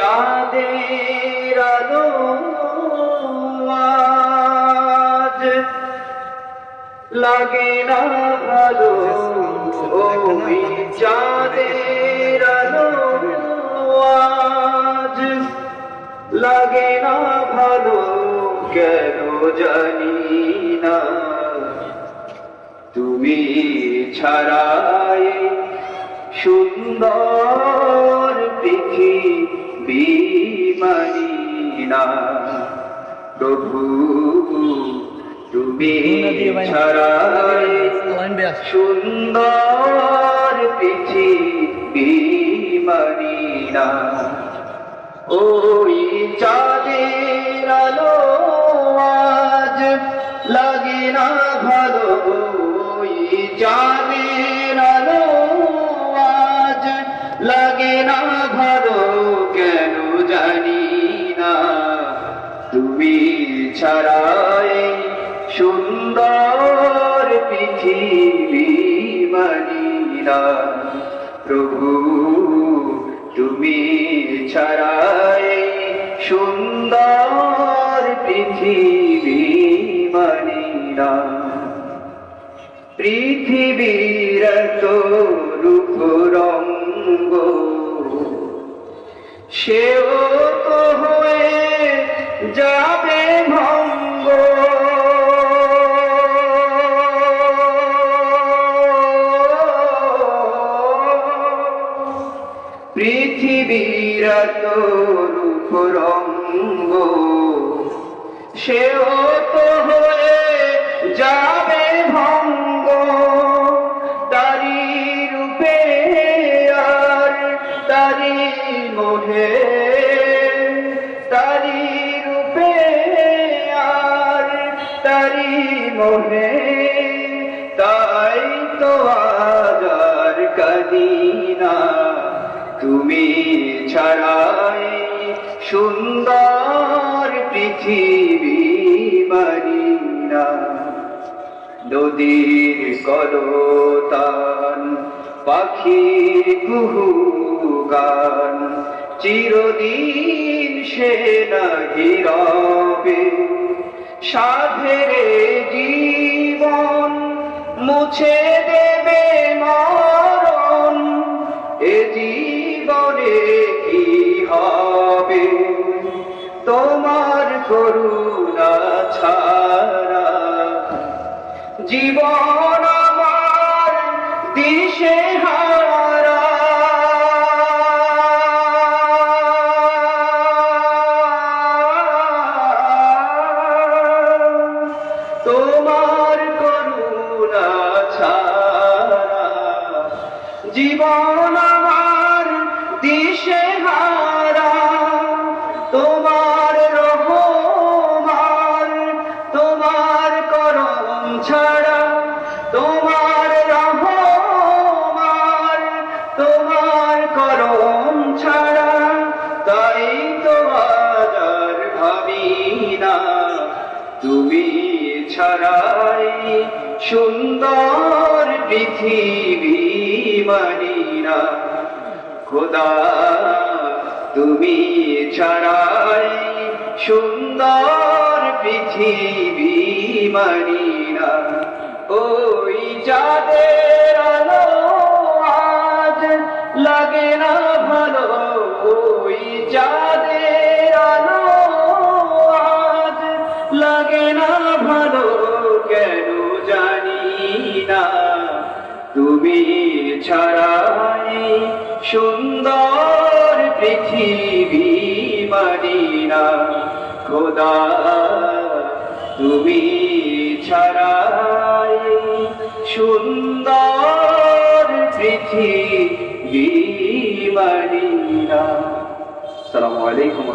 চাঁদের আলো আজ লাগে না ভালো, ওই চাঁদের আলো আজ লাগে না ভালো, কেন জানি না। তুমি ছাড়াই সুন্দর পৃথিবী মানি না প্রভু, তুমি ছাড়াই সুন্দর পৃথিবী মানি না। ওই চাঁদের আলো আজ লাগে না ভালো, ওই চাঁদের আলো আজ লাগে না ভালো, কেন জানি না। তুমি ছাড়াই সুন্দর পৃথিবী মানি না প্রভু, তুমি ছাড়াই সুন্দর পৃথিবী মানি না। পৃথিবীর তো রূপ রঙ্গ সেও তো হয়ে যাবে ভঙ্গ, পৃথিবীর তো রূপ রঙ্গ সেও তো হয়ে যাবে ভঙ্গ, তারি রূপে আর তারি মোহে, তারি রূপে আর তারি মোহে, তাই তো আজ আর কাঁদি না। তুমি ছাড়াই সুন্দর পৃথিবী মানি না। নদীর কলতান পাখির কুহু গান চিরদিন সে নাহি রবে, সাধের জীবন মুছে দেবে মরণ, এ জীবনে কি হবে তোমার করুণা ছাড়া। জীবন আমার দিশে হারা, তোমার করুণা ছাড়া। জীবন আমার দিশে হারা, তোমার রহমান তোমার করম ছাড়া, তোমার রহমান তোমার করম ছাড়া, তাই তো আজ আর ভাবি না। তুমি ছাড়াই সুন্দর পৃথিবী মানি না খোদা, তুমি ছাড়াই সুন্দর পৃথিবী মানি না। ওই চাঁদের আলো আজ লাগে না ভালো, ওই চাঁদের আলো আজ লাগে না ভালো, কেন জানি না। তুমি ছাড়াই সুন্দর পৃথিবী মানি না খোদা, তুমি ছাড়াই সুন্দর পৃথিবী মানি না। আসসালামু আলাইকুম।